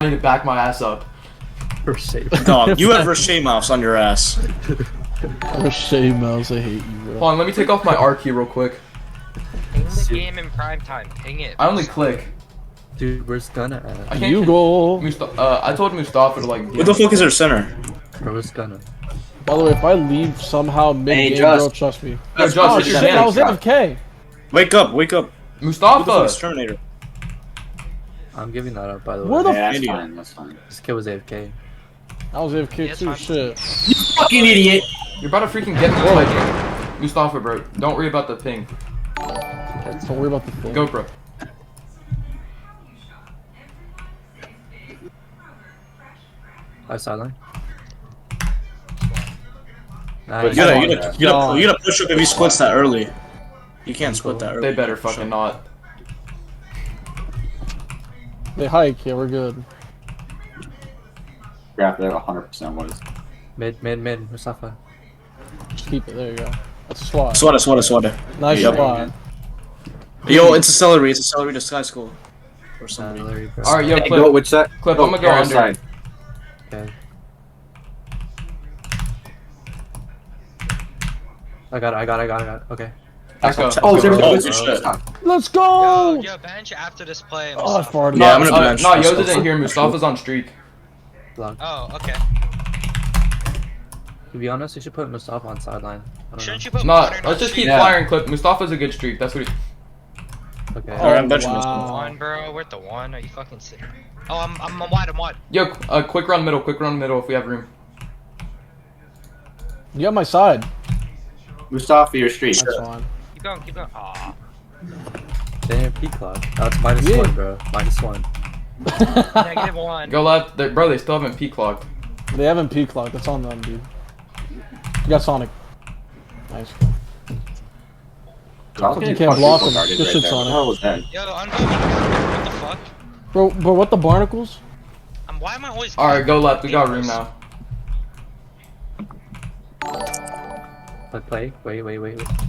I need to back my ass up. Dog, you have Rocher mouse on your ass. Rocher mouse, I hate you, bro. Hold on, let me take off my R key real quick. Ping the game in prime time. Ping it. I only click. Dude, where's Gunna I at? can't You go. I told Mustafa to like. What the fuck is our center? Bro, where's Gunna? By the way, if I leave somehow mid-game, Just. bro, trust me. Yo, Just, Oh hit your shit, I hand. was AFK. Wake up, wake up. Who the fuck Mustafa! is Terminator? I'm giving that up, by the way. Where the Yeah, that's Idiot. fine, that's fine. This kid was AFK. I was AFK Yeah, it's too, fine. shit. Fucking idiot! You're about to freaking get me like Mustafa, bro. Don't worry about the ping. Don't worry about the thing. GoPro. I sideline. But Nice. you gotta push up if he splits that early. You can't split that early. They better fucking not. They hike, yeah, we're good. Grab that 100% was. Mid, Mustafa. Just keep it, there you go. That's a swat. Swatter. Nice Yep. swat. Yo, it's a celery to Sky School. Or somebody. Larry, bro. Alright, yo, Hey, go, Clip. which side? Clip, I'm gonna go Karen under. side. Okay. I got it. Okay. Let's go. Oh, there's Oh, a good shit. Let's go! Yo, bench after this play. Oh, I Mustafa. farted. Yeah, I'm gonna bench. No, Yoda didn't hear. Mustafa's on streak. Block. Oh, okay. To be honest, you should put Mustafa on sideline. I don't Shouldn't know. you put No, Modern on let's just keep streak? Yeah. firing Clip. Mustafa's a good streak. That's what he. Okay. Oh, Alright, I'm benching this wow. One, bro. We're at the one. Are you fucking sick? Oh, I'm wide. Yo, quick run middle if we have room. You got my side. Mustafa, your street. That's fine. Keep going. Aw. Damn, peak clock. That's minus Yeah. one, bro. -1. -1. Go left. Bro, they still haven't peak logged. They haven't peak locked, that's on them, dude. You got Sonic. Nice. You can't block him. Good shit, What Sonic. the hell was that? Yo, unvoting. What the fuck? Bro, what the barnacles? Why am I always? Alright, go left. We got room now. Play. Wait.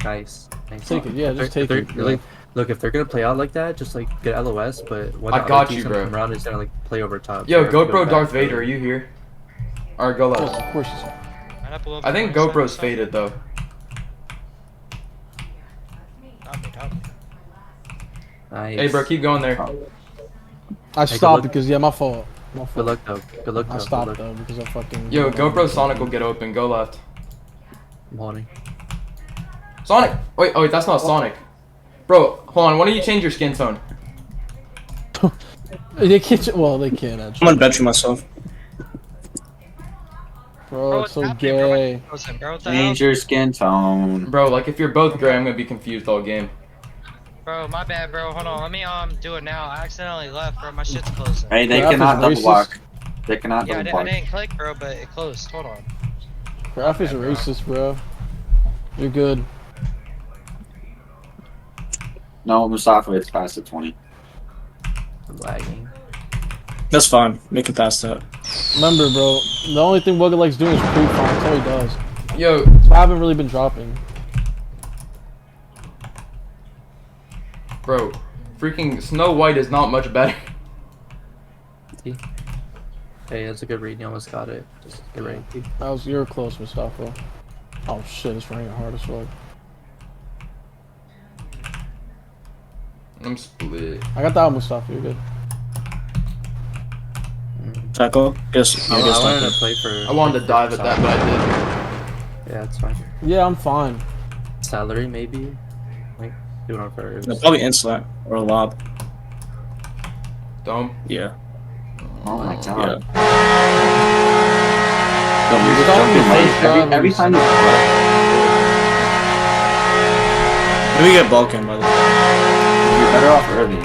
Nice. Take it, yeah, just take it. Like, look, if they're gonna play out like that, just like get LOS. But when I the got other team's you, gonna bro. come around, is gonna like play over top. Yo, So you have to go GoPro back Darth early. Vader, are you here? Alright, go Yes, left. of course he's Line up a little I bit think more GoPro's inside. faded though. Not me. Nice. Hey, bro, keep going there. I good stopped luck. because, yeah, my fault. My Good fault. luck though. Good luck I though. stopped Good luck. though because I fucking. Yo, GoPro Sonic will get open. Go left. I'm holding. Sonic! Wait, that's not Sonic. Bro, hold on. Why don't you change your skin tone? They can't. Well, they can I'm actually. unbenching myself. Bro, it's what's so happening, bro? gay. Listen, bro, what the hell? Change your skin tone. Bro, like if you're both gray, I'm gonna be confused all game. Bro, my bad, bro. Hold on. Let me do it now. I accidentally left, bro. My shit's closing. Hey, they Graph is cannot double racist. block. They cannot Yeah, I double block. didn't click, bro, but it closed. Hold on. Graph is racist, bro. You're good. No, Mustafa, it's past the 20. I'm lagging. That's fine. Make it past that. Remember, bro, the only thing Wugga likes doing is pre-farm. That's all he does. Yo, So I haven't really been dropping. bro, freaking Snow White is not much better. Hey, that's a good read. You almost got it. Just get ready. You're close, Mustafa. Oh shit, it's raining hard as fuck. I'm split. I got that one, Mustafa. You're good. Tackle. Guess. I I guess wanted to tackle. play for. I wanted to dive at that, but I Yeah, it's fine. Yeah, I'm fine. Salary maybe. Like do it on first. No, probably inslant or a lob. didn't. Dome. Yeah. Oh my Yeah. god. You're just jumping late. Every time you play, Maybe get Balkan by the way. you're better off early.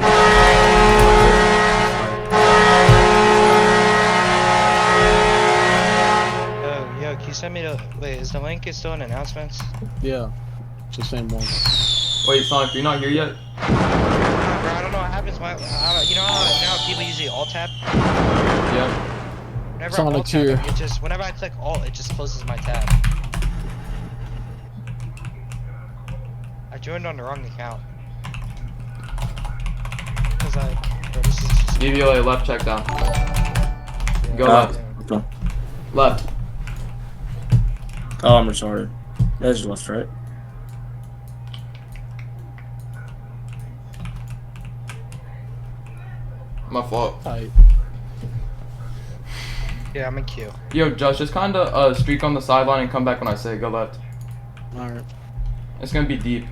Yo, can you send me the? Wait, is the link still in announcements? Yeah, it's the same one. Wait, Sonic, you're not here yet? Bro, I don't know what happens. You know how people usually alt tab? Yeah. Whenever Someone I like alt tab, here. whenever I click alt, it just closes my tab. I joined on the wrong account. Cause bro, this is just Give you a left check down. Go left. Okay. Left. Oh, I'm retarded. That's left, right? My fault. Tight. Yeah, I'm in queue. Yo, Josh, just kinda streak on the sideline and come back when I say go left. Alright. It's gonna be deep.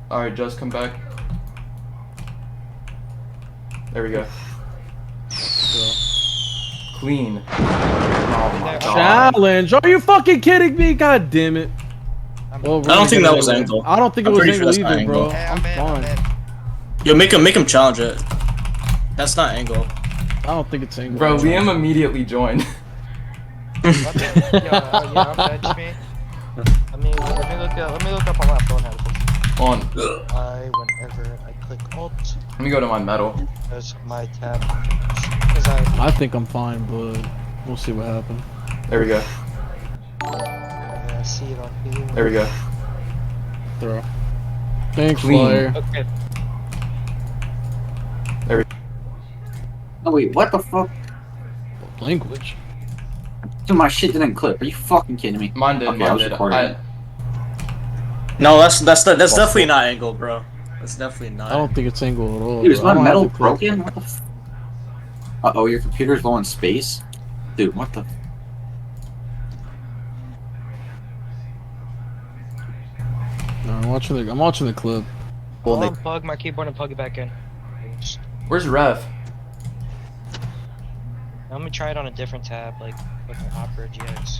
Alright, just come back. There we go. Clean. Oh my god. Challenge. Are you fucking kidding me? God damn it. Well, I don't think that was angle. I don't think it I'm was pretty sure angle that's not either, bro. angle. Hey, I'm I'm in. fine. Yo, make him challenge it. That's not angle. I don't think it's angle. Bro, Liam immediately joined. Yeah, I'm bench me. Let me look up on my phone how to fix it. On. Whenever I click Alt, Let me go to my metal. there's my tab. Cause I think I'm fine, but we'll see what happens. There we go. I see it on here. There we go. Throw. Thanks, Clean. Flyer. Okay. No, wait, what the fuck? Language. Dude, my shit didn't clip. Are you fucking kidding me? Mine did. Okay, I Mine was did. recording. No, that's definitely not angle, bro. That's definitely not. I don't think it's angle at all. Dude, is bro. I my don't metal have to click. broken? What the f- Uh-oh, your computer's low in space? Dude, what the... No, I'm watching the clip. I'll unplug my keyboard and plug it back in. Where's Rev? Let me try it on a different tab, like an Opera GX.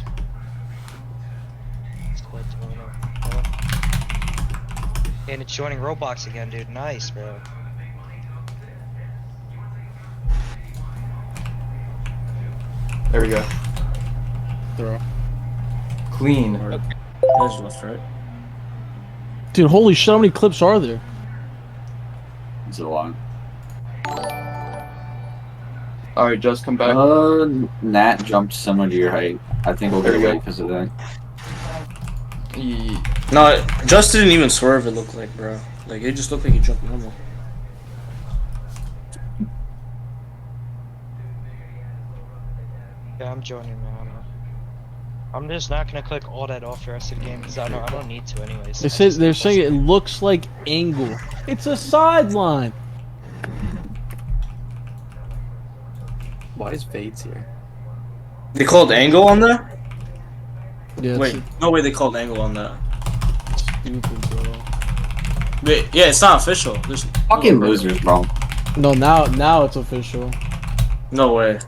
And it's joining Roblox again, dude. Nice, bro. There we go. Throw. Clean. That's left, right? Dude, holy shit! How many clips are there? Is it long? Alright, just come back. Nat jumped similar to your height. I think we'll get There we away go. because of that. No, Just didn't even swerve. It looked like, bro. Like it just looked like he jumped normal. Yeah, I'm joining now. I'm just not gonna click all that off the rest of the game because I don't need to anyways. They're saying it looks like angle. It's a sideline. Why is Fades here? They called angle on that? Yeah, it's Wait, no way they called angle on that. stupid, bro. Wait, yeah, it's not official. There's Fucking losers, bro. No, now it's official. no way.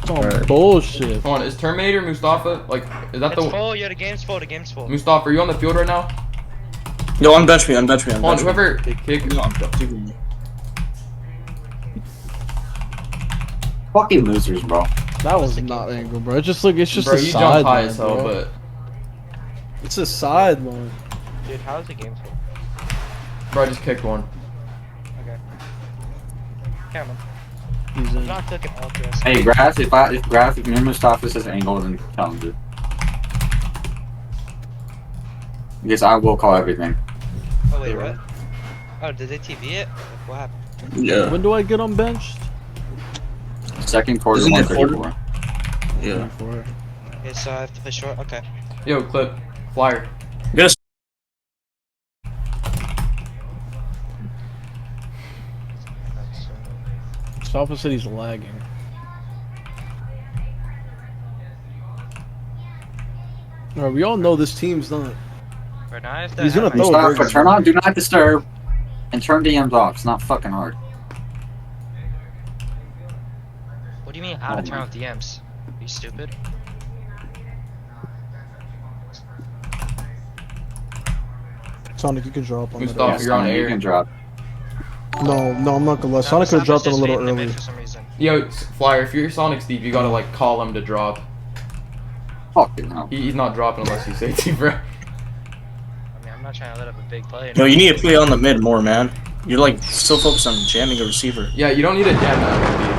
It's all Alright. bullshit. Come on, is Terminator Mustafa, like, is that It's the... full, yeah, the game's full, the game's full. Mustafa, are you on the field right now? Yo, unbench me. Come on, whoever... Kick. No, I'm keeping me. Fucking losers, bro. That was not angle, bro. It's just a Bro, you jumped high sideline, as hell, bro. but... It's a sideline. Dude, how's the game full? Bro, I just kicked one. Okay. Cameron, He's I'm in. not clicking all this. Hey, if your Mustafa says angle, then challenge it. Because I will call everything. Oh wait, what? Oh, did they TV it? What happened? Yeah. When do I get unbenched? Second quarter, Isn't it 134. Yeah. Okay, so I have to push short. Okay. Yo, clip. Flyer. Get us. Mustafa said he's lagging. Alright, we all know this team's not. Right now I have to. He's have gonna my- throw Mustafa, burgers. turn on Do Not Disturb and turn DMs off. It's not fucking hard. What do you mean how to Oh turn my- off DMs? Are you stupid? Sonic, you can drop on Mustafa, that. you're on Sonic, you air. can drop. No, I'm not gonna lie. Sonic could have dropped it a little early. For some reason. Yo, Flyer, if you're Sonic Steve, you gotta, like, call him to drop. Fucking hell. He's not dropping unless you say to, bro. I mean, I'm not trying to let up a big play. Yo, you need to play on the mid more, man. You're like so focused on jamming a receiver. Yeah, you don't need to jam that.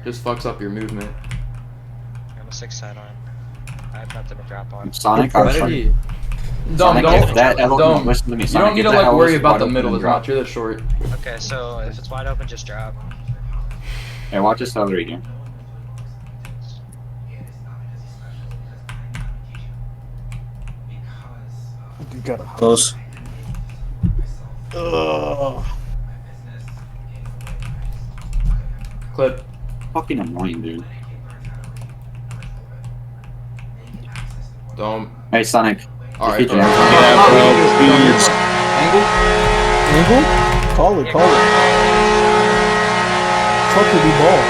Just fucks up your movement. I'm a 6 side on. I have nothing to drop on. Sonic, Why I'm did sorry. he? Dumb, Sonic, don't. if that Elo, Dumb. listen to me. You Sonic, don't need if to that like Elo worry is about wide the open, middle then as drop. much. You're the short. Okay, so if it's wide open, just drop. Hey, watch this celery here. You gotta. Close. Ugh. Clip. Fucking annoying, dude. Don't. Hey, Sonic. Alright. If you jam- Yeah, bro, Angle. Angle? Call it, call it. Fuck it, we ball.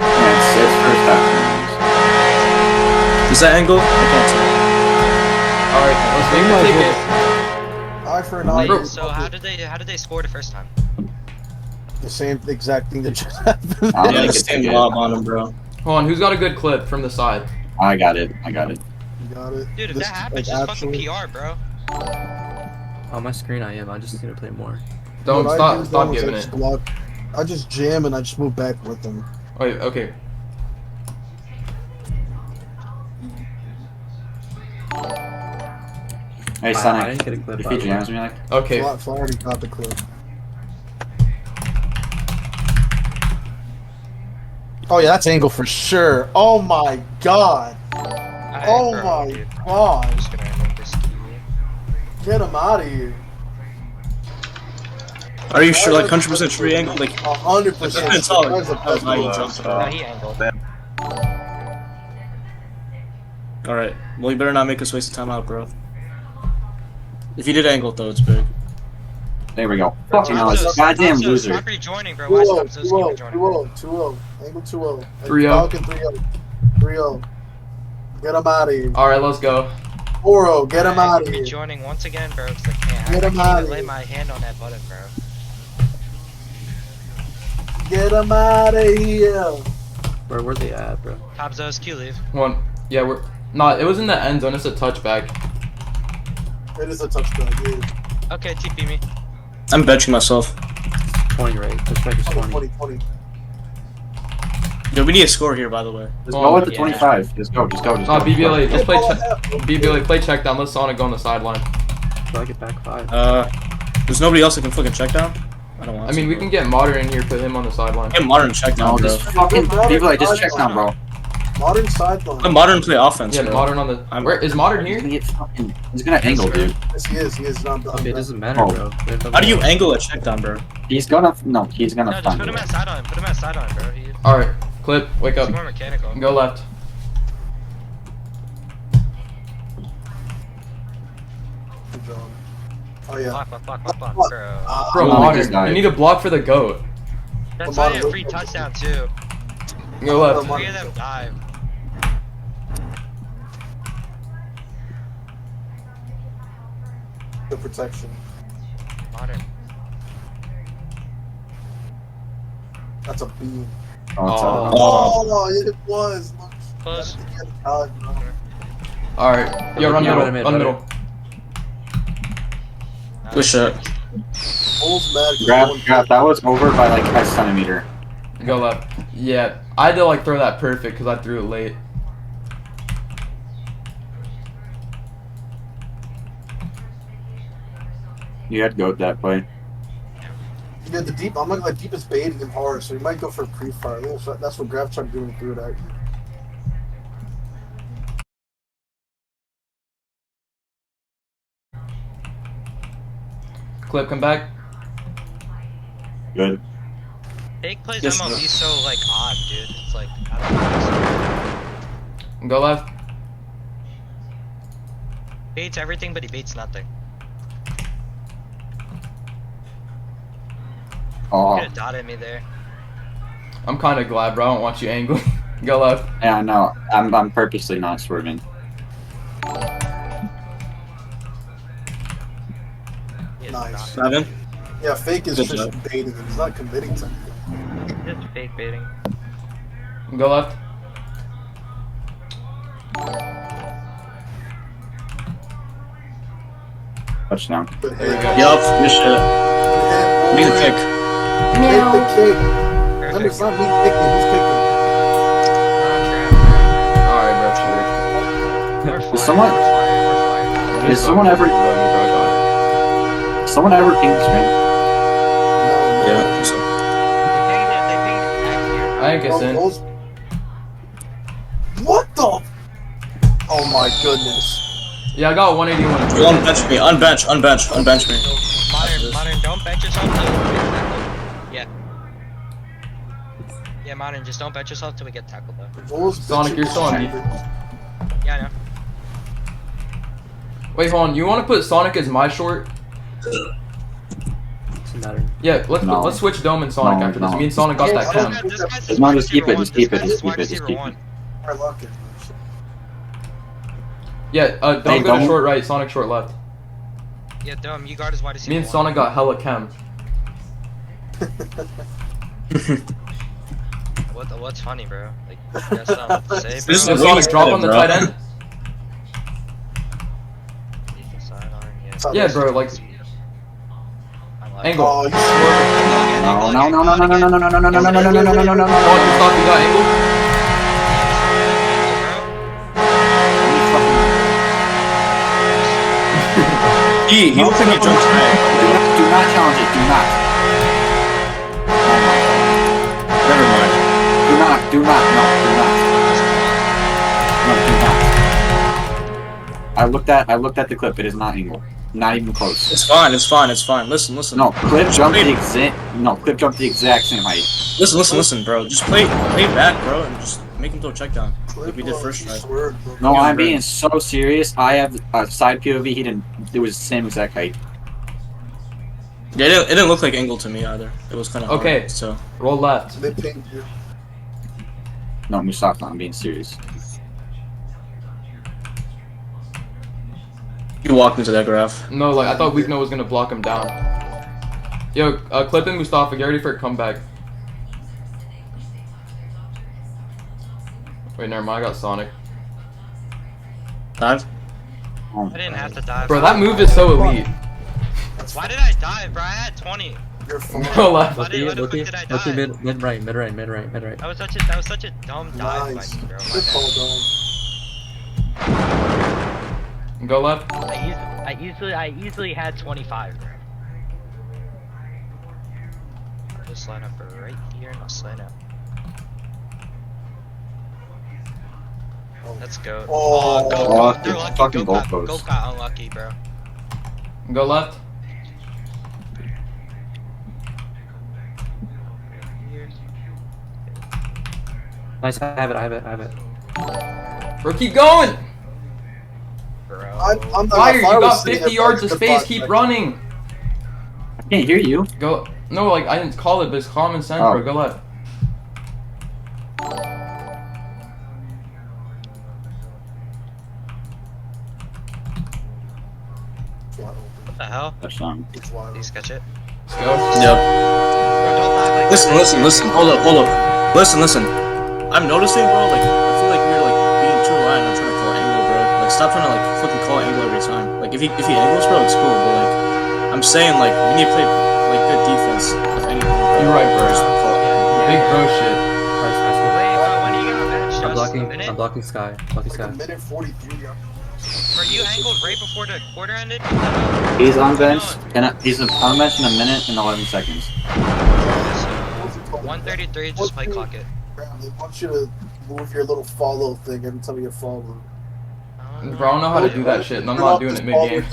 Yeah, it's first half. Is that angle? I can't Alright, let's They make might the as ticket. Eye for an eye. Wait, so how did they score the first time? The same exact thing that just happened. I don't tell. Yeah, think the it's same good. lob on him, bro. Hold on, who's got a good clip from the side? I got it. I got it. You got it. Dude, if This, that happens, like, just fucking PR, bro. On my screen, I am. I just need to play more. Don't what I stop. do, Stop though, is giving I it. just block. I just jam and I just move back with them. Wait. Okay. Hey, I Sonic. didn't get a clip. If by he the way. jams me, like, Okay. I already got the clip. Oh yeah, that's angle for sure. Oh my god. Alright, Oh bro, my dude. I'm god. just gonna remove this key. Get him out of here. Are you sure, like 100% sure he angled? Like, 100%. That's all. That was the best Why you one. jumped No, he angled. Alright, well, you better not make us waste the time out, bro. If you did angle, though, it's big. there we go. Fucking hell, Hamza, this goddamn Hamza, loser. Stop rejoining, bro. Why is 2-0, Hamza keep 2-0, rejoining? 2-0, 2-0. Angle 2-0. 3-0. Falcon 3-0. 3-0. Get him out of here. All right. Let's go. 4-0. Get him out of here. Rejoining once again, bro, because I can't. Get I him can't outta even lay here. my hand on that button, bro. Get him out of here. Where they at, bro? Hamza's Q leave. One. Yeah, we're not. It was in the end zone. It's a touchback. It is a touchdown, yeah. Okay, TP me. I'm benching myself. 20, right? Touchback is 20. 20. Yo, we need a score here, by the way. Just go with the Yeah. 25. Just go. Just go. Just No, go. BBLA. Just play. Ball BBLA. Play check down. Let Sonic go on the sideline. So I get back 5. There's nobody else that can fucking check down? I don't want I mean, we can get Modern in here. Put him on the sideline. get modern check down, No, bro. just fucking BBLA. Just check down, bro. Modern sideline. Let modern play offense, Yeah, bro. Modern on the. I'm- Where is Modern He's here? gonna get fucking. He's gonna angle, dude. Yes, he is. He is not. Okay, it doesn't matter, Oh. bro. We have no How do you more. angle a check down, bro? He's gonna. No, he's gonna No, just find put him it. at sideline. Put him at sideline, bro. He's All right. Clip. Wake up. more mechanical. Go left. Good job. Oh yeah. Block, bro. Bro, Oh, Modern. this guy. You need to block for the goat. That's Come why on, a free touchdown, too. Go left. 3 of them dive. Good protection. Modern. That's a beam. Oh, it's Oh. Oh. Oh, it was. Look. Close. God, no. All right. Yo, run Yeah, middle. run mid, Run run middle. Good shot. Bulls mad 'cause Grab, no one- grab. That was over by like a centimeter. Go left. Yeah, I had to like throw that perfect because I threw it late. You had to go with that play. Yeah, the deep. I'm like deep is baiting him hard, so he might go for pre-fire. That's what Graf tried doing through that. Clip, come back. Good. Fake plays Yes, MLB bro. so, like, odd, dude. It's like, I don't know. Go left. Baits everything, but he baits nothing. Oh, Could have dotted me there. I'm kind of glad, bro. I don't want you angle. Go left. yeah, no. I'm purposely not swerving. He is Nice. 7. Yeah, fake is Good just job. baiting him. He's not committing to anything. not. Just fake baiting. Go left. Touchdown. But There you hey, go. Yup, good shit. Need a kick. Hit the kick. Remember, it's not me kicking. Who's kicking? All right, bro. We're flying, someone- we're flying, we're flying. Is someone ever ping this man? Yeah. So. They pinged it back here. I think it's in. What the? Oh my goodness. Yeah, I got 181. You unbench me. Unbench me. Modern, don't bench yourself till we get tackled. Yeah. Yeah, Modern, just don't bench yourself till we get tackled though. Sonic, you're still on me. Yeah, I know. Wait, hold on. You want to put Sonic as my short? Doesn't matter. Yeah, let's switch Dome and Sonic No, after this. no. Me and Sonic got that chem. This guy's Come on, just keep it, wide just keep it, receiver just keep one. it, just keep it. Wide receiver one. Yeah, Dome Hey, go to Dome. short right, Sonic short left. Yeah, Dome, you guard his wide receiver. Me and one. Sonic got hella chem. What's funny, bro? Like, that's not what to say, bro. This So is Sonic, drop on the bro. tight end. Sidearm, Yeah, bro, like angle. Oh, you No, no, no, no, no, no, no, no, no, no, no, no, no, no, no, no, no, no, no, Oh, you stop, you got angle. He looks like he jumped back. Do not challenge it. Do not. Never mind. Do not. Do not. No. Do not. No. Do not. I looked at the clip. It is not angle. Not even close. It's fine. Listen. No, clip jumped the exact. No, clip jumped the exact same height. Listen, bro. Just play back, bro, and just make him throw a check down. Like we did first try. No, I'm being so serious. I have a side POV. He didn't. It was the same exact height. Yeah, it didn't look like angle to me either. It was kind of Okay. hard, so. Roll left. They pinged you. No, Mustafa, I'm being serious. You walked into that graph. No, like I thought Weakno was gonna block him down. Yo, clip in Mustafa. Get ready for a comeback. Wait, never mind. I got Sonic. Dive. Oh, I didn't have to dive. Bro, that move is so elite. Why did I dive, bro? I had 20. You're fine. Bro, left. Why the fuck did I Look dive? mid right. That was such a dumb dive Nice. by me, bro. Good call, Dom. Go left. I easily had 25, bro. I'll just line up right here and I'll slide out. Let's go. Oh, go. dude, They're lucky. fucking Go goalpost. got unlucky, bro. Go left. Nice, I have it. Bro, keep going. Bro. I'm the Fire, you if I was got sitting 50 at yards of the space. five Keep seconds- running. I can't hear you. Go. No, like I didn't call it, but it's common sense, Oh. bro. Go left. It's wide open. What the hell? Touchdown. It's wide Please open. catch it. Let's go. Yep. Bro, don't dive like Listen. Hold up. Listen. I'm noticing, bro. Like I feel like you're like being too reliant on trying to call angle, bro. Like stop trying to like fucking call angle every time. Like if he angles, bro, it's cool. But like I'm saying, like we need to play like good defense. If anything, bro. You're right, bro. Just call it. Big bro shit. Nice. Wait, bro, when are you gonna bench? I'm Just a minute? blocking Sky. Like a minute 43. Bro, you angled right before the quarter ended? He's on bench, and he's on bench in a minute and 11 seconds. 133, just play clock it. They want you to move your little follow thing every time you get followed. Bro, I don't know how to do that shit, and I'm not doing it mid game.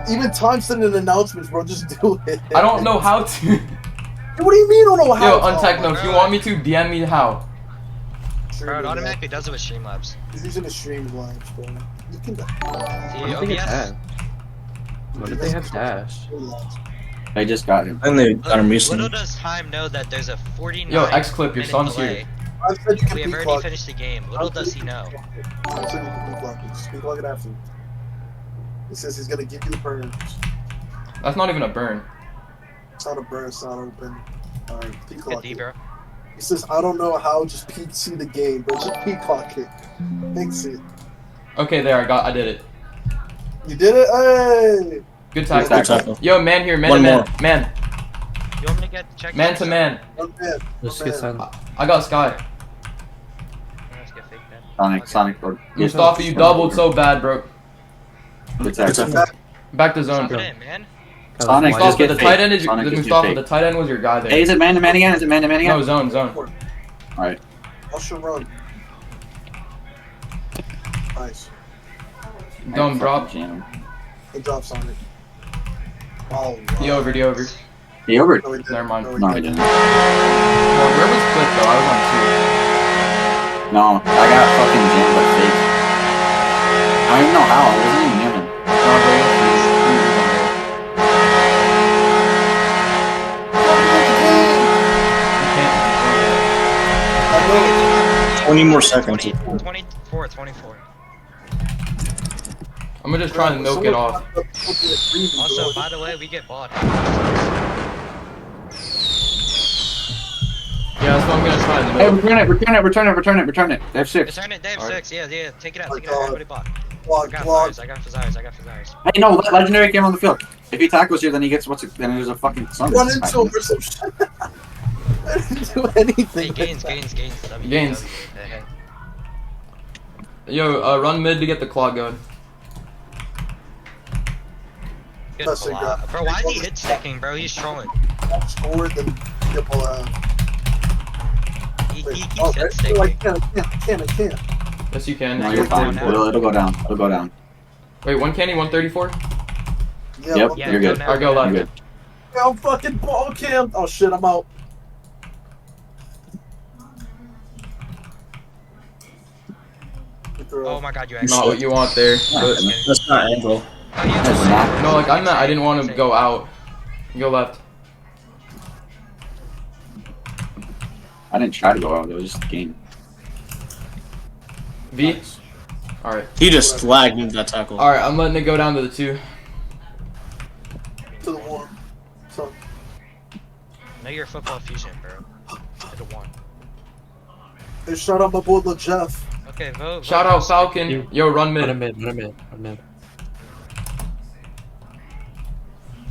Even time sending announcements, bro. Just do it. I don't know how to. What do you mean? I don't know how? Yo, Untechno, if you want me to, DM me how. Bro, it automatically does it with Streamlabs. He's using the Streamlabs, bro. You can. What if they get OBS? dash? What if they have dash? I just got him. And they got him recently. Little does time know that there's a 49 Yo, X-Clip, your minute son's delay. here. I said you can We have peek already clock. finished the game. Little does he know. I said you can peek clock it. Just peek clock it after. He says he's gonna give you the burn. That's not even a burn. It's not a burn. It's not open. Alright, peek Good clock D, it. bro. He says I don't know how. Just peek see the game, but just peek clock it. Fix it. Okay, there, I did it. You did it. Hey. Good Good tackle. tackle. Yo, man here, man One to man. more. Man. You want me to get checked? Man to man. One man. Just One get man. silent. I got Sky. Let's get fake then. Sonic, or Mustafa, you doubled so bad, bro. Good tackle. Back to zone. Stop it in, man. Sonic, That was just Mustafa, get the fake. tight end is Sonic, just get Mustafa. fake. The tight end was your guy Hey, there. is it man to man again? Is it man to man again? No, zone. Alright. I'll shoot run. Nice. Dumb drop. Jam. Good job, Sonic. Oh, D wow. over. He over. No, he didn't. Never mind. No, No, he didn't. didn't. Well, where was Cliff though? I was on No, I got fucking jammed by fake. I don't even know how. I wasn't even near him. 2. No, but you can't. 20 more seconds. 24, 24. I'm gonna just try and milk it off. Also, by the way, we get bought. Yeah, that's what I'm gonna try and Hey, milk. return it. They have 6. Return it, Dave. Alright. 6. Yeah. Take it out. Oh, Take it out. Everybody bought. I Vlog, got vlog. Fazars. I got Fazars. Hey, no, legendary came on the field. If he tackles you, then he gets then there's a fucking sun. Run into him or some shit. I didn't do anything. Hey, gains. W, Gains. W. Hey. Yo, run mid to get the clock going. Good That's a block. good- Bro, why is he hit sticking, bro? He's trolling. Scored, then get ball out. He Wait, keeps oh, hit I sticking. can't. Yes, you can. No, you're fine. It'll go down. Wait, 1 candy, 134. Yeah, Yep, Yeah, you're go good. now. Alright, go left. You're good. I'm fucking ball cam. Oh shit, I'm out. Good throw. Oh my god, you actually. Not what you want there. But, That's not angle. Oh, you That's just- not. no, like I didn't want him to go out. Go left. I didn't try to go out. It was just a game. V. All right. He just lagged into that tackle. All right. I'm letting it go down to the 2. To the one. So, Know your football fusion, bro. To the 1. hey, shout out my boy Lil Jeff. Okay, vote. Shout out Falcon. Yo, run Run a mid. mid.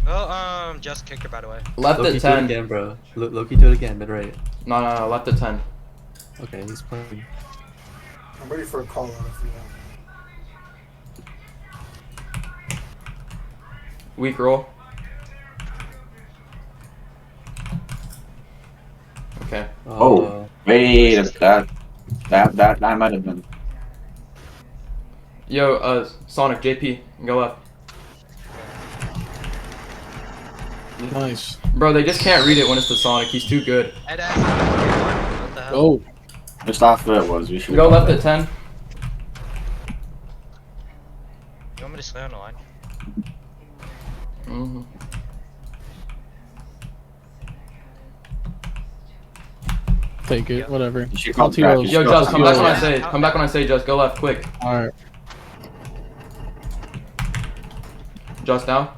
Oh, just kicker, by the way. Left Loki at do it 10. again, bro. Loki do it again, mid right. No. Left at 10. Okay, he's playing. I'm ready for a call out if you want. Weak roll. Okay. Oh, wait. That might have been. Yo, Sonic, JP, go left. Nice. Bro, they just can't read it when it's the Sonic. He's too good. What the hell? Oh, Just off where it was. We should Go left at 10. You want me to stay on the line? Mm-hmm. take it. Whatever. You should I'll call back. T-Rose. Yo, Just, come back when I Yeah. say. Come back when I say. Just go left, quick. All right. Just now.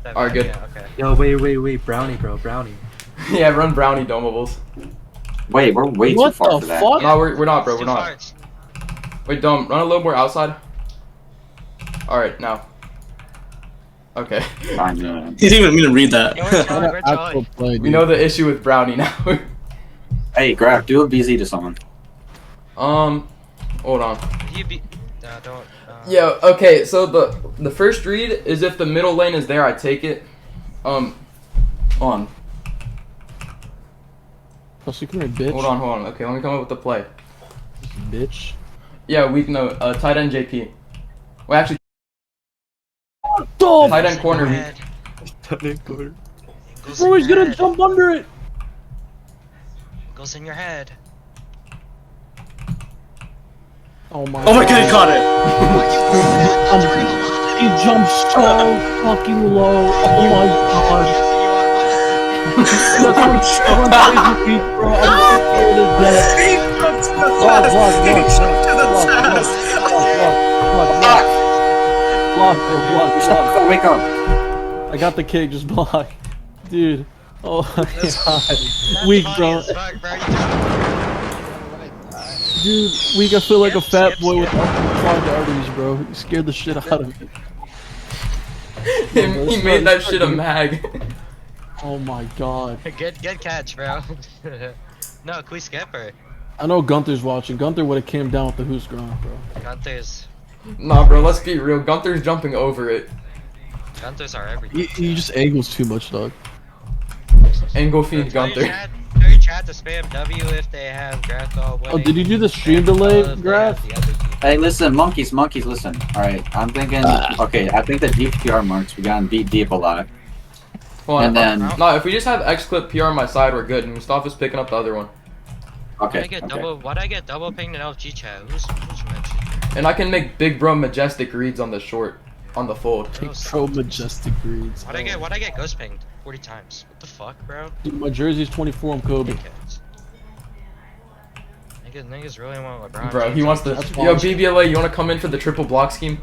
Alright, good. Yeah, okay. Yo, wait, Brownie, bro, Brownie. Yeah, run brownie domables. Wait, we're way too What far the for that. fuck? No, we're not, bro. We're Two not. cards. Wait, Dom, run a little more outside. All right, now. Okay. Fine, yeah. He didn't even mean to read that. Yo, we're What trying, an we're actual trying. play, We dude. know the issue with brownie now. Hey, Graf, do a BZ to someone. Hold on. You be. Don't. Yeah. Okay. So the first read is if the middle lane is there, I take it. On. Plus, you come here, bitch. Hold on. Okay, let me come up with the play. Bitch. Yeah, weak note. Tight end JP. Well, actually, Oh, tight end corner weak. Head. Goes bro, in he's your gonna head. jump under it. Goes in your head. Oh my. Oh my god, he caught it! He jumped so fucking low. Oh my god. That's what I'm crazy, bro. I'm so scared of death. He jumped to the Block, chest! block, He block, jumped to the chest! Block. Oh, wake up. I got the kick, just block. Dude. Oh my god. Weak, bro. Dude, weak, I feel like a fat boy with clogged arteries, bro. You scared the shit out of me. He made that shit a mag. Oh my god. Good catch, bro. No, can we skip her? I know Gunther's watching. Gunther would have came down with the who's ground, bro. Gunther's Nah, bro, let's be real. Gunther's jumping over it. Gunther's are everything. He just angles too much, dog. Angle feed Gunther. Tell your chat to spam W if they have Graph all winning. Oh, did you do the stream delay, If they have Graph? the other team. Hey, listen, monkeys, listen. Alright, I'm thinking, okay, I think the deep PR marks, we got deep a lot. Hold on. And then- No, if we just have X clip PR on my side, we're good. And Mustafa's picking up the other one. Okay, Why'd I get double pinged in LFG chat? Who's mentioned? And I can make big bro majestic reads on the short, on the fold. Take pro majestic reads. Why'd I get ghost pinged 40 times? What the fuck, bro? Dude, my jersey's 24. I'm Kobe. Dickheads. Niggas really want LeBron. Bro, James he wants on to. this That's team. Yo, BBLA, you want to come in for the triple block scheme?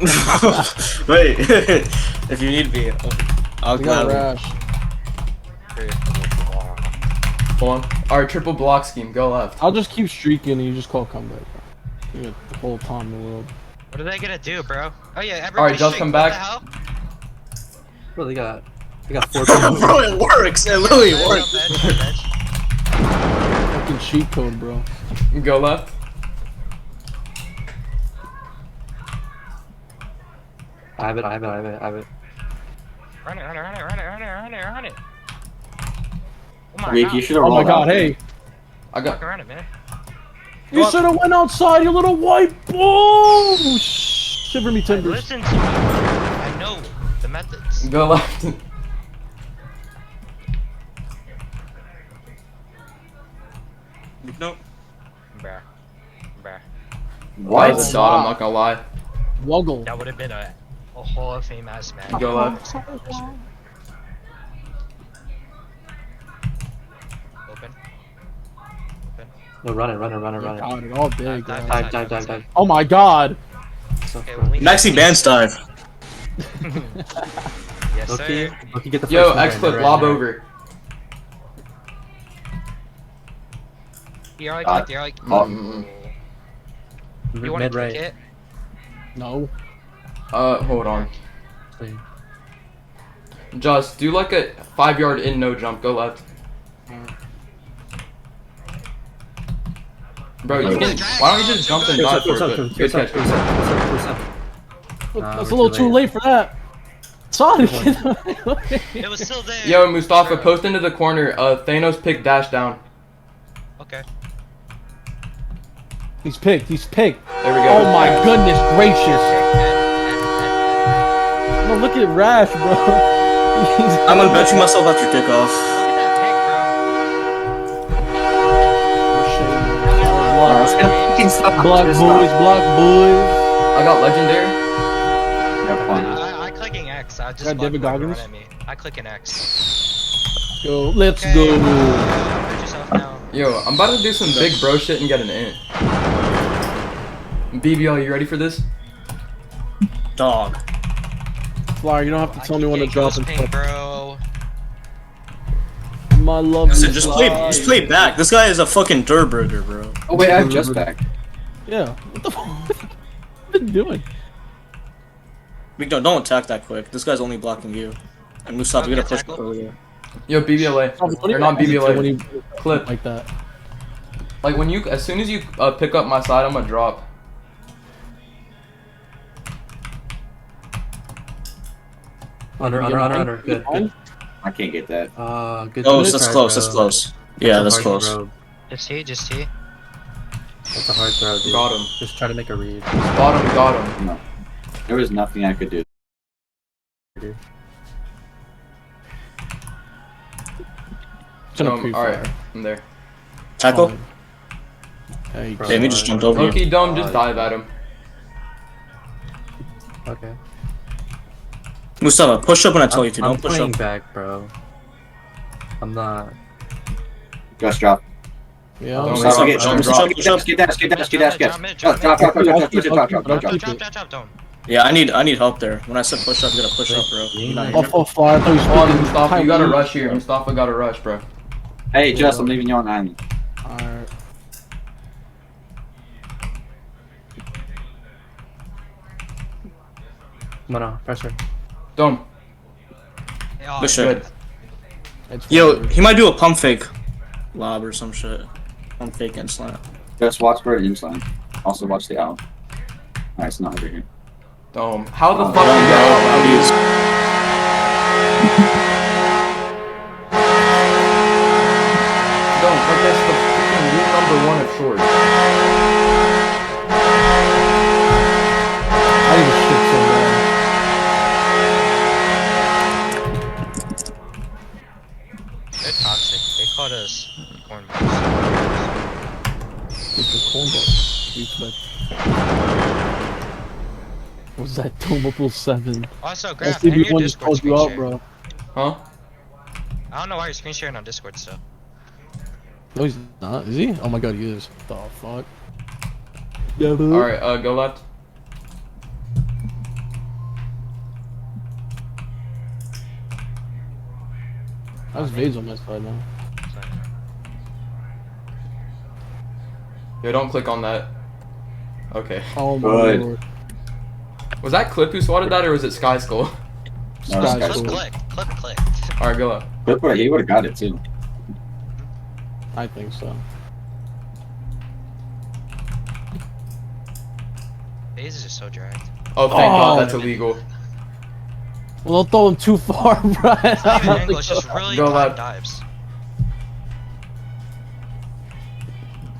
Wait, if you need me, I'll We got gladly. Rash. Hold on. Alright, triple block scheme. Go left. I'll just keep streaking and you just call comeback. You got the whole time in the world. What are they gonna do, bro? Oh yeah, everybody. Alright, just streak. come What back. the hell? Bro, they got 4 people. Bro, it works. It literally Veg, works. veg, veg. Fucking cheat code, bro. Go left. I have it. Run it. Oh my Reek, god. you should have Oh my rolled god, out. hey. I Fuck got. around it, man. You should have went outside, you little white bull! Shiver me timbers. Listen to me. I know the methods. Go left. Nope. Bruh. Why is What? a dot? I'm not gonna lie. Wuggle. That would have been a Hall of Fame ass match. Go left. Open. No, run it. Got it all day, bro. Dive. Oh my god! Okay, well, we Maxi Bands dive. Yes, sir. Loki, get the first Yo, one X right clip, there. lob over. You're like, God. you're like. Oh. You want to Mid right. kick it? No. Hold on. Just do like a 5-yard in no jump. Go left. Bro, you can. Why don't you just jump and dive for it? Good catch. Good catch. That's a little too late for that. Sorry. It was still there. Yo, Mustafa, Bro. post into the corner. Thanos pick dash down. Okay. He's picked. There we go. Oh my goodness gracious. No, look at Rash, bro. I'm unbenching myself after kickoff. Block boys. I got legendary. Have fun. I clicking X. I just Got blocked David whoever Goggins? run at me. I click an X. Go. Let's Okay. go. Put yourself down. Yo, I'm about to do some big bro shit and get an int. BBL, you ready for this? Dog. Flyer, you don't have to tell me when to drop and ping, stuff. bro. My love. Listen, just play back. This guy is a fucking Durburger, bro. Oh wait, I have just back. Yeah. What the fuck? What have you been doing? Big don't attack that quick. This guy's only blocking you. And Mustafa, you gotta push Tackle. earlier. Yo, BBLA. Or not When BBLA. you Clip. like that. Like when you, as soon as you pick up my side, I'm gonna drop. Under. Good. I can't get that. Good. Oh, good that's try, close. bro. That's close. Yeah, that's a hard close. throw. Just T. That's a hard throw, dude. Got him. Just try to make a read. Bottom, got him. No. There was nothing I could do. Alright, I'm there. Tackle? Hey, Bro. Damn, he just jumped over you. Loki dumb, just dive at him. Okay. Mustafa, push up when I tell you to. I'm Don't push playing up. back, bro. I'm not. Just drop. Yeah. Don't Mustafa, worry. get Don't Mustafa, drop. get dash. Drop mid, drop Drop. Yeah, I need help there. When I said push up, you gotta push up, bro. You're not Off here. of Flyer. I thought you Hold on, speaking Mustafa, you gotta Chinese. rush here. Mustafa gotta rush, bro. Hey, Just, I'm leaving you on island. Alright. Come on, pressure. Dumb. Good shit. Good. It's Yo, fine. he might do a pump fake lob or some shit. On fake end slant. Just watch for an incline. Also watch the out. Alright, it's not over here. Dome. How the Oh, fuck no, you get out? Please. Dome, like that's the freaking rule number 1 of short. I need to shit so bad. They're toxic. They called us corn balls. It's a cornball. Respect. What's that? Tomable 7. Also, Graf, SCB and your one just Discord called screen you out, share. bro. Huh? I don't know why you're screen sharing on Discord still. No, he's not. Is he? Oh my god, he is. The fuck? Yeah, dude. Alright, go left. How's Vades on my side now? Yo, don't click on that. Okay. Oh my Good. lord. Was that Clip who swatted that, or was it Sky Skull? No, Sky this Click, guy's Skull. click, click, click. Alright, go left. He would have got it too. I think so. Phase is just so dragged. Oh, thank God, that's illegal. Well, don't throw him too far, bro. It's not even English, just really Go timed left. dives.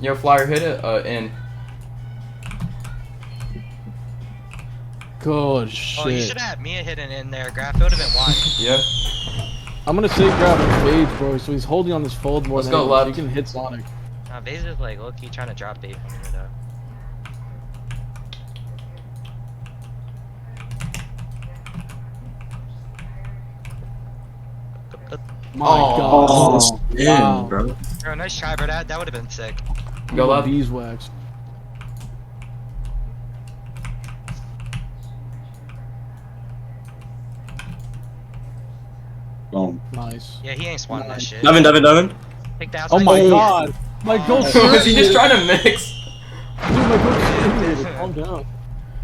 Yo, Flyer, hit it, in. Good shit. Oh, you should have had Mia hidden in there, Graf. It would have been wide. Yeah. I'm gonna say grab his Vades, bro. So he's holding on this fold more Let's than go anyone, so left. he can hit Sonic. Nah, Vase is like low-key trying to drop bait from here, though. My Oh. god. Damn, bro. Bro, nice try, bro. That would have been sick. Go left. Beeswax. Boom. Nice. Yeah, he ain't spawning that shit. Diamond. Take that Oh outside. my god. My goat's Was he just trying to mix? Dude, my goat's irritated. Calm down.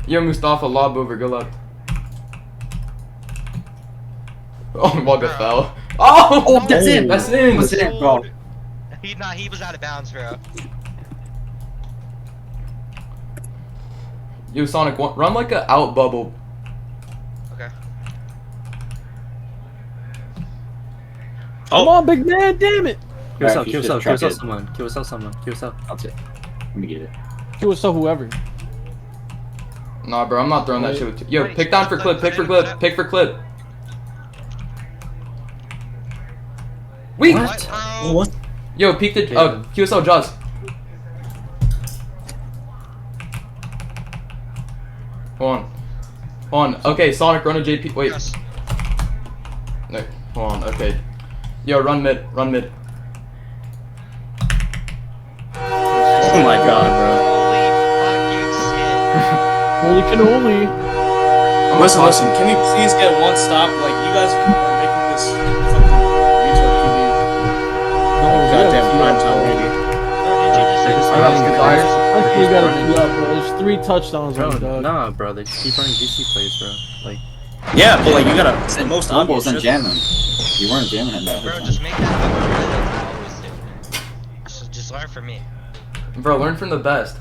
Yo, Mustafa, lob over, go left. Oh, Wugga fell. Oh, that's in. That's in. That's it, bro. He was out of bounds, bro. Yo, Sonic, run like a out bubble. Okay. Come on, big man, damn it. Kill us Alright, out, you kill us should out, kill us track out it. someone. Kill us out someone. Kill us out. I'll take. Let me get it. Kill us up, whoever. Nah, bro, I'm not throwing that Wait. shit with Yo, Wait, pick down for clip, pick for clip, pick for clip. Weak! What, bro? What? Yo, peek the, QSL Jaws. Hold on. Okay, Sonic, run a JP, wait. Yes. No, hold on, okay. Yo, run mid. Oh my god, Holy fucking shit. Holy cannoli. bro. Listen. Can we please get one stop? Like, you guys are making this fucking retard QB. No, Goddamn prime time ready. I think we gotta do that, bro. There's 3 touchdowns on the Bro, dog. nah, bro. They just keep running DC plays, bro. Like, Yeah, but like, you gotta. It's the most Boom obvious wasn't shit. jamming. You weren't jamming him that Bro, whole just time. make that fucking play like I always do. Just learn from me. Bro, learn from the best.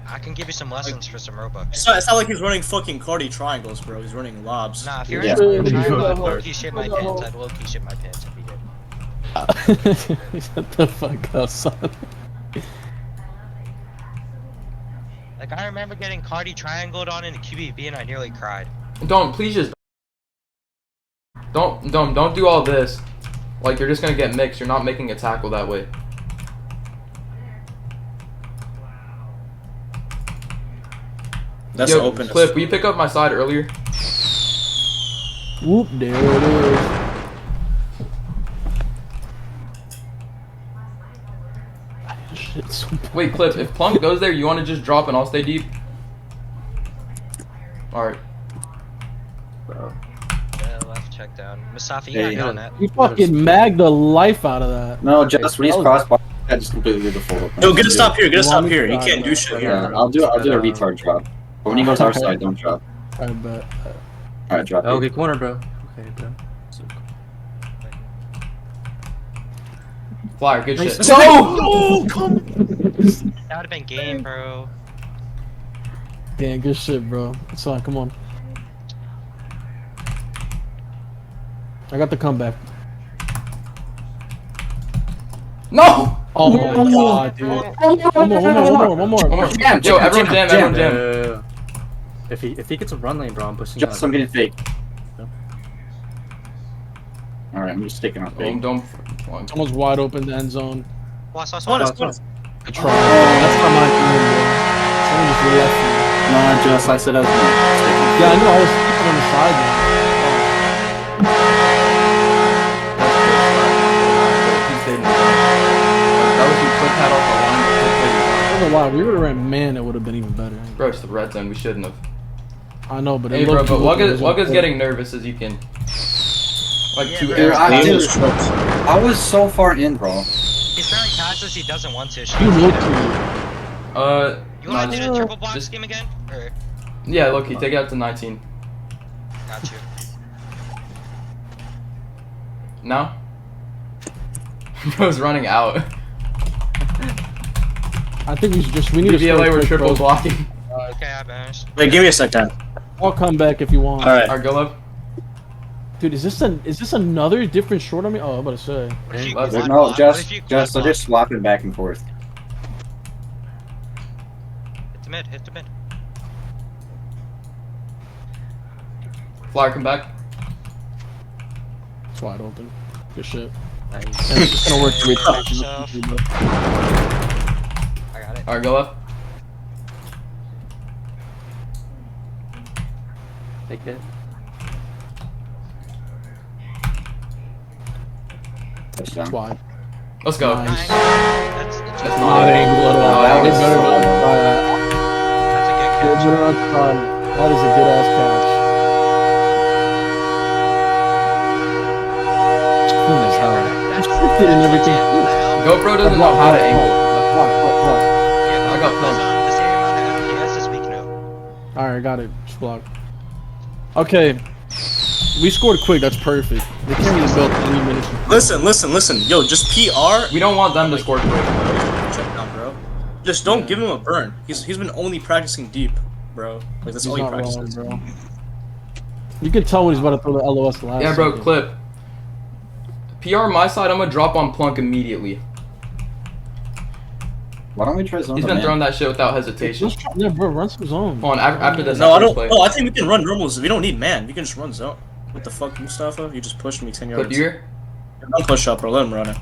I can give you some lessons for some Robux. It's not like he's running fucking Cardi triangles, bro. He's running lobs. Nah, if you're Yeah. in Yeah. I'd low-key shit my pants. I'd low-key shit my pants if you did. Shut the fuck up, son. Like, I remember getting Cardi triangled on in the QBB and I nearly cried. Don't, please just. Don't do all this. Like, you're just gonna get mixed. You're not making a tackle that way. That's Yo, open. Clip, will you pick up my side earlier? Whoop, there it is. Shit, so Wait, Clip, if Plunk goes there, you want to just drop and I'll stay deep? Alright. bro. Yeah, left check down. Mustafa, you Yeah, gotta you go on that. You fucking mag the life out of that. No, just when he's That was- crossbar, I just completely leave the full open. Yo, get a stop here. Get a You stop want me here. to He try, can't do bro? shit Yeah, here. I'll do a retard drop. But when he goes our side, don't drop. I bet. Alright, drop Oh, it. okay, corner, bro. Okay, bro. So, Flyer, good shit. Nice. No! Oh, come. That would've been game, bro. Damn, good shit, bro. It's fine. Come on. I got the comeback. No! Oh my god, dude. One more. Jam, Yo, everyone jam. If he gets a run lane, bro, I'm pushing Just out. I'm getting fake. Alright, I'm just sticking on fake. Don't. Someone's wide open the end zone. Watch. Come Oh, on, it's come on. I tried. That's not my doing, bro. Someone just left me. No, just I said I was gonna stick on Yeah, I knew I was keeping on the sideline. That was your clip hat off the line. I don't know why. We would have ran man, it would have been even better. Bro, it's the red zone. We shouldn't have. I know, but Hey, it bro, looked but too Wugga's getting nervous as you can. Like Yeah, two bro. airs. I was so far in, bro. He's throwing passes he doesn't want to. You look too. You want to do the triple block scheme again? Or Yeah, look, he take it out to 19. got you. Now? Bro's running out. I think we need to BBLA, score we're quick, triple bro. blocking. Okay, I banished. Wait, give me a second. I'll come back if you want. Alright. Alright, go up. Dude, is this another different short on me? Oh, I'm about to say. What if you Let's- quad No, block? What just if you quad they're block? just swapping back and forth. Hit the mid. Flyer, come back. It's wide open. Good shit. Nice. And it's just gonna work three times. Yourself. I got it. Alright, go up. Take it. Touchdown. It's wide. Let's go. Nice. That's That's Not not it. angle at all. No, that They was better so not good. try that. a good They catch. better not try it. That is a good ass catch. Clean as hell. That's Scripted and everything. GoPro doesn't know how to angle. Yeah, I got was filmed. on the same amount of FPS as week now. Alright, got it. Just block. Okay. We scored quick, that's perfect. They can't even build 3 minutes. Listen. Yo, just PR. We don't want them to score quick. Check down, bro. Just don't give him a burn. He's been only practicing deep, bro. Like that's He's all he not wrong, practices. bro. You can tell when he's about to throw the LOS last Yeah, bro, second. clip. PR my side, I'm gonna drop on Plunk immediately. Why don't we try zone? He's been throwing that shit without hesitation. Just try, yeah, bro, run some zone. Hold on, after this. No, I after don't. this play. No, I think we can run normals. We don't need man. We can just run zone. What the fuck, Mustafa? You just pushed me 10 yards. Clip, do you hear? Don't push up, bro. Let him run it.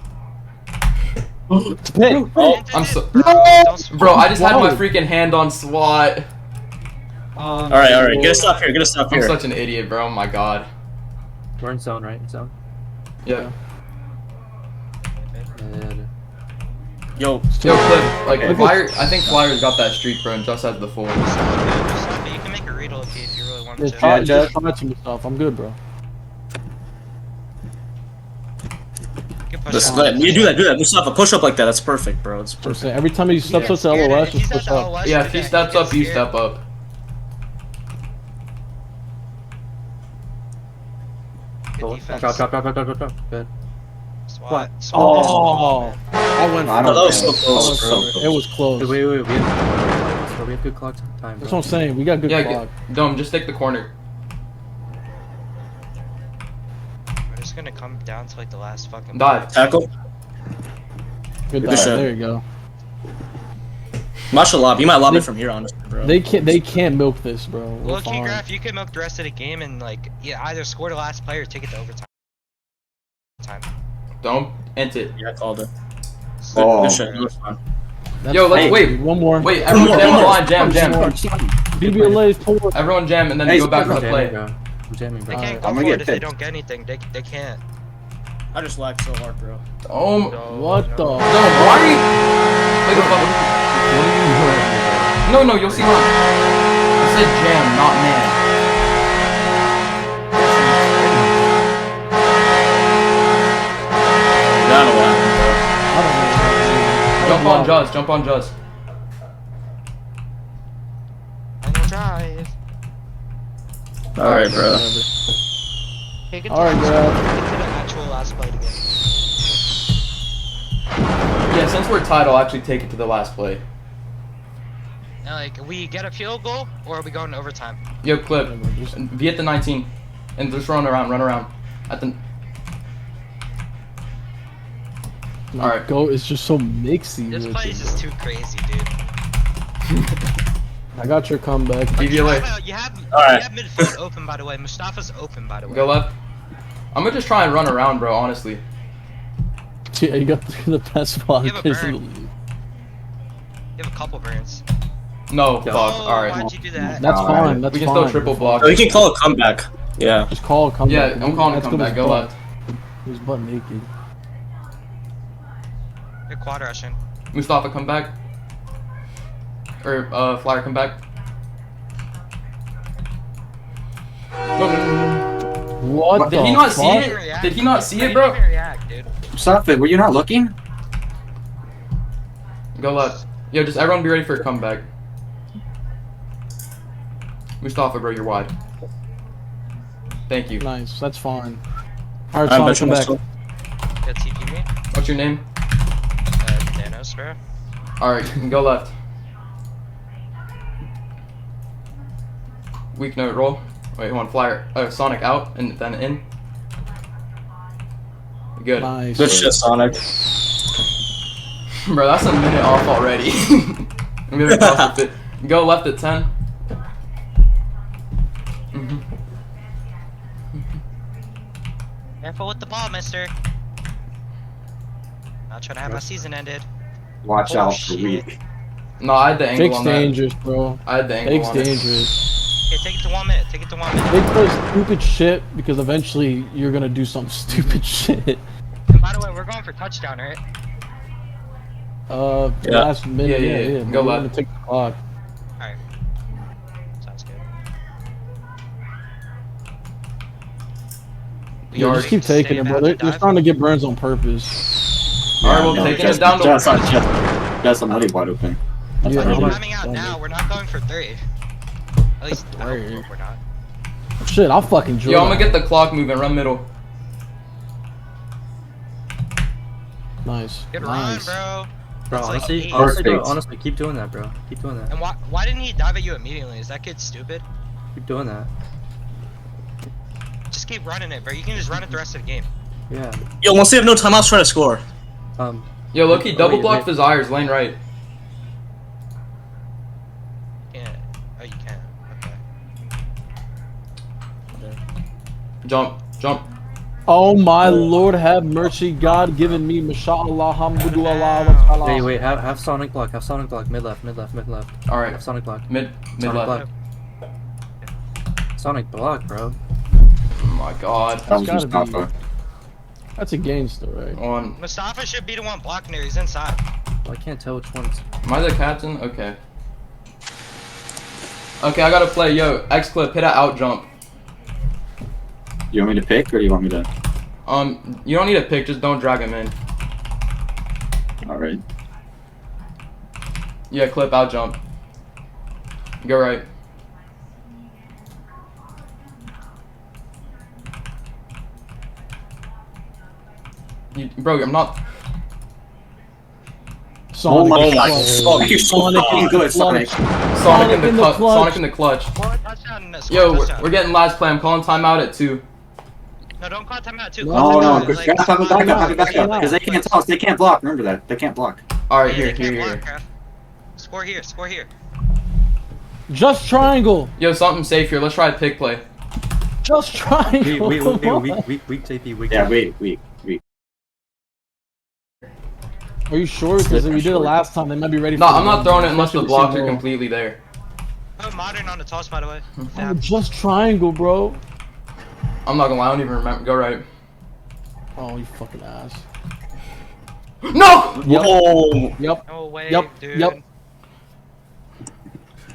Hey, Oh, I'm so- Don't Bro, I just had my Why? freaking hand on SWAT. all right. Get us up here. Get us up I'm here. such an idiot, bro. Oh my god. We're in zone, right? Zone. Yeah. And Yo, Yo, Clip, like, Okay. Flyer, I think Flyer's got that streak, bro, and just has the 4. You can make a read LP if you really want yeah, to. try, Yeah, just try to myself. I'm good, bro. You can push listen, out. you do that. Mustafa, push up like that. That's perfect, bro. That's I'm perfect. saying every time he steps Yeah, up to scared LOS, if he's just at push the up. LOS, Yeah, if he get steps up, you scared. step up. Good defense. drop. Good. SWAT. Oh, I went. I That don't was so think- close, that was bro. so close. It was close. Wait. We have good clock time. That's Bro. what I'm saying. We got good Yeah, clock. Dome, just take the corner. We're just gonna come down to like the last fucking. Dive. Tackle. Good Good dive. shot. There you go. Masha lob. You might lob it from here, honestly, bro. They can't milk this, bro. We're Low key fine. graph, you can milk the rest of the game and like either score the last play or take it to overtime. Dome, ent it. Yeah, I called it. Oh. Good shit. That was fun. That's Yo, let's fine. wait. One more. Wait, everyone One jam on the more. line, jam. BBLA is poor. Everyone jam, and then Hey, go back to the I'm play. jamming, bro. I'm jamming, They bro. can't I'm go gonna for get it if they picked. don't get anything. They can't. I just lagged so hard, bro. Dome. No, What no. the? Dome, why are you... Play the fuck... No, you'll see wrong. I said jam, not man. Down a lot, I don't know. Jump on Juz. I'm gonna drive. bro. All right, bro. Take it Alright, to bro. Get to the actual last play again. Yeah, since we're tied, I'll actually take it to the last play. Now, like, we get a field goal, or are we going to overtime? Yo, clip. Be at the 19. And just run around. At the... My Alright. goat is just so mixy. This with play it, is just bro. too crazy, dude. I got your comeback. DVLA. You have Alright. midfield open, by the way. Mustafa's open, by the way. Go left. I'm gonna just try and run around, bro, honestly. Yeah, you got the best spot. You have a burn. You have a couple burns. No, Yeah. fuck. Oh, Alright. why'd you do that? That's fine. That's We can fine. still triple block. Oh, you can call a comeback. Yeah. Just call a comeback. Yeah, I'm calling a That's good comeback. as Go fuck. left. He's butt naked. You're quad rushing. Mustafa, come back. Or, Flyer, come back. No. What Did the he not see fuck? it? Did he not see it, Didn't bro? even react, dude. Stop it. Were you not looking? Go left. Yo, just everyone be ready for a comeback. Mustafa, bro, you're wide. Thank you. Nice. That's fine. All right, I'm Sonic, come back. Got TP me. What's your name? Thanos, bro. Alright, you can go left. Weak note roll. Wait, hold on, Flyer. Sonic out and then in. Good. Nice. Good shit, Sonic. Bro, that's a minute off already. I'm gonna toss it. Go left at 10. Careful with the ball, mister. Not trying to have my season ended. Watch Oh, out for shit. weak. No, I had the angle Fake's on that. dangerous, bro. I had the angle Fake's on it. dangerous. Okay, take it to 1 minute. Take it to 1 minute. Fake does stupid shit because eventually you're gonna do some stupid shit. And by the way, we're going for touchdown, right? Yeah. Last minute. Yeah. Yeah. Go We're left. gonna take the clock. Alright. Sounds good. You Yeah, already just keep taking it, bro. They're trying to get burns on purpose. Alright, well, no, taking just- it down to Just I'm really wide open. Yeah, We're I'm timing out now. We're not going for 3. At least I hope we're not. Shit, I'll fucking drill. Yo, I'm gonna get the clock moving. Run middle. Nice. Good Nice. run, bro. Bro, That's like honestly, eight. Perfect. honestly, keep doing that, bro. Keep doing that. And why didn't he dive at you immediately? Is that kid stupid? Keep doing that. Just keep running it, bro. You can just run it the rest of the game. Yeah. Yo, once they have no timeouts, try to score. Yo, Loki, Oh, double wait, block wait. Desires, lane right. Yeah. Oh, you can. Okay. Jump. Oh my Lord, have mercy, God, given me, mashallah, hamdulillah, wa Wait, have Sonic block. Have Sonic block. Mid left. Alright, Have Sonic block. mid Sonic left. block. Sonic block, bro. Oh my god. That was gotta Mustafa. That's a gangster, right? On. Mustafa should be the one blocking there. He's inside. Well, I can't tell which one's. Am I the captain? Okay. Okay, I gotta play. Yo, X clip, hit a out jump. You want me to pick or you want me to? You don't need a pick, just don't drag him in. Alright. Yeah, clip out jump. Go right. Bro, I'm not. Sonic, Oh my clutch. god, you're so Sonic fucking good, Sonic. Sonic in the clutch. Sonic in the clutch. Score a touchdown and score Yo, a touchdown. we're getting last play. I'm calling timeout at 2. No, don't call timeout too. No, Oh Call no, timeout, because like, have a backup, have a backup. Call Because they can't toss, they can't block. Remember that. They can't block. Alright, Yeah, here, they here, can't here. block, Kraft. Score here, score here. Just triangle. Yo, something safe here. Let's try a pick play. Just triangle. Weak JP, weak. Yeah, wait. Are you sure? Because if we did it last time, they might be ready. No, for I'm not throwing it unless the Especially blocks are single. completely there. Put modern on the toss, by the way. Oh, just triangle, bro. I'm not gonna lie, I don't even remember. Go right. Oh, you fucking ass. No! Yep. Oh Yep. No way, Yep, dude. yep.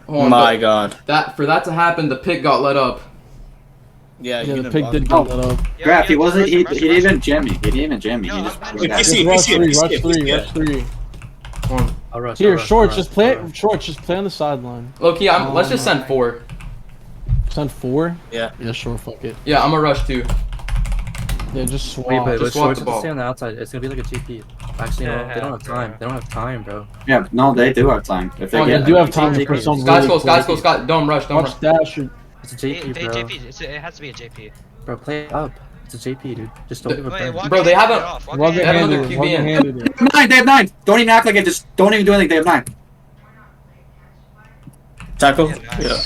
Hold on, my but god. for that to happen, the pick got let up. Yeah, Yeah, the pig did get lit up. Yo, Graf, he yo, wasn't. He rush, didn't rush. even jam me. He didn't even jam me. Yo, He just. I'm Wait, back. you see it, Rush you three, see rush it, three, yeah. rush three. Hold on. I'll rush. Here, I'll rush, short, I'll just rush, play I'll rush. it. Short, just play on the sideline. Low-key, let's just Oh send my. 4. Send 4? Yeah. Yeah, sure, fuck it. Yeah, I'm a rush 2. Yeah, just swap. Wait, but Just swap short's the gonna ball. stay on the outside. It's gonna be like a GP. Actually, no, they don't have time. They don't have time, bro. Yeah, no, they do have time. If they Oh, get, They do have time They- for some. Sky really school, Sky cool- school, Sky. Don't rush, don't rush. Watch dash. It's a JP, bro. It has to be a JP. Bro, play it up. It's a JP, dude. Just don't give a Wait, burn. walk Bro, they ahead, haven't- get off, walk Walk ahead. They have handed another it. QB Walk in. handed it. They have 9. Don't even act like it. Just don't even do anything. They have 9. Tackle? Yeah, Yeah.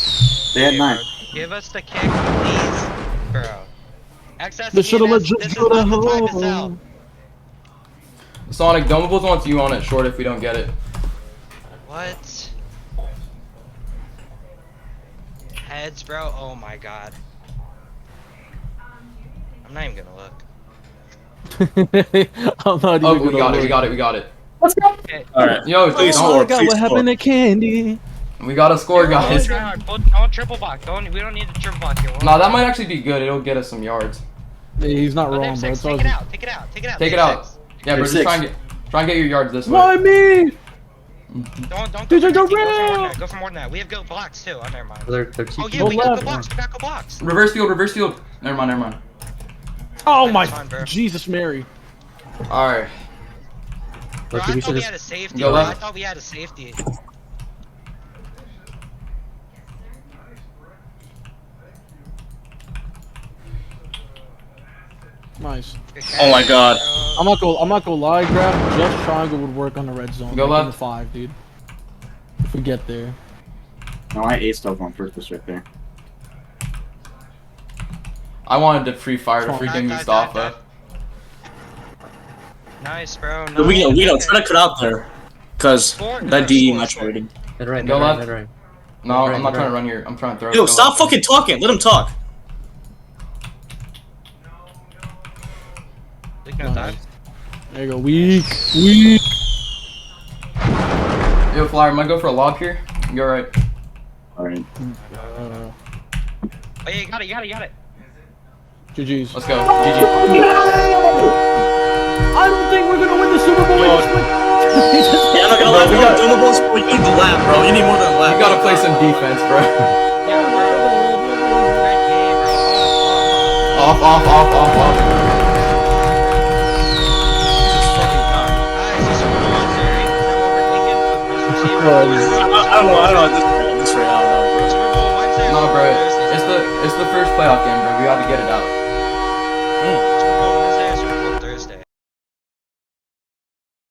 They had Hey, 9. bro, give us the kick, please, bro. XS, They shoulda let this Joe is go not to the time to home. sell. Sonic, Domables wants you on it short if we don't get it. What? Heads, bro. Oh my god. I'm not even gonna look. I'm not even Oh, we gonna got it, look. we got it, we got it. Okay. Alright. Yo, Please Oh don't, my score. god, Please what happened score. to Candy? we gotta score, guys. Try hard. Don't triple block. We don't need to triple block here. Nah, that might actually be good. It'll get us some yards. Yeah, he's not Oh, wrong, they bro. have six. It's all Take it out. Take it out. Take it out. Take They it have out. six. Yeah, bro, There's just 6. try and get your yards this way. Why me? Don't Dude, go they're for 19. Go for more than around. that. Go for more than that. We have good blocks too. Oh, never mind. They're Oh TP. yeah, Go we got left. good blocks. We got good blocks. Reverse field, reverse field. Never mind, never mind. Oh That's my fine, bro. Jesus Mary. Alright. Bro, Look, I we thought should we just had a safety. Go Bro. I left. thought we had a safety. Nice. Oh my god. I'm not gonna lie, Grab. Just triangle would work on the red zone. Go like in left. the 5, dude. If we get there. No, I aced up on purpose right there. I wanted to free fire to Dive, freaking dive, Mustafa. Nice, bro. Nice. We don't try to cut out there. Cause Score, that no, DE score, match score. rating. Mid right, Go mid right, left. mid right. No, Right, I'm not right. trying to run here. I'm trying to throw. Yo, Go stop left. fucking talking. Let him talk. Take no dive. There you go. Weak. Weak. Yo, Flyer, might go for a lob here. You're right. Alright. Uh, Oh yeah, you got it. You got it. You got it. GG's. Let's go. GG. I don't think we're gonna win the Super Bowl. Yeah, I'm not gonna lie. We got domables. You need the lap, bro. You need more than a lap. You gotta play some defense, bro. Yeah, bro. Great game, bro. Off, off, off, off, off. Alright, so Super Bowl on Terry. Is that what we're thinking? First receiver. I don't know. This rate, I don't know, bro. Super Bowl Wednesday. No, or bro. Thursday? It's the first playoff game, bro. We gotta get it out.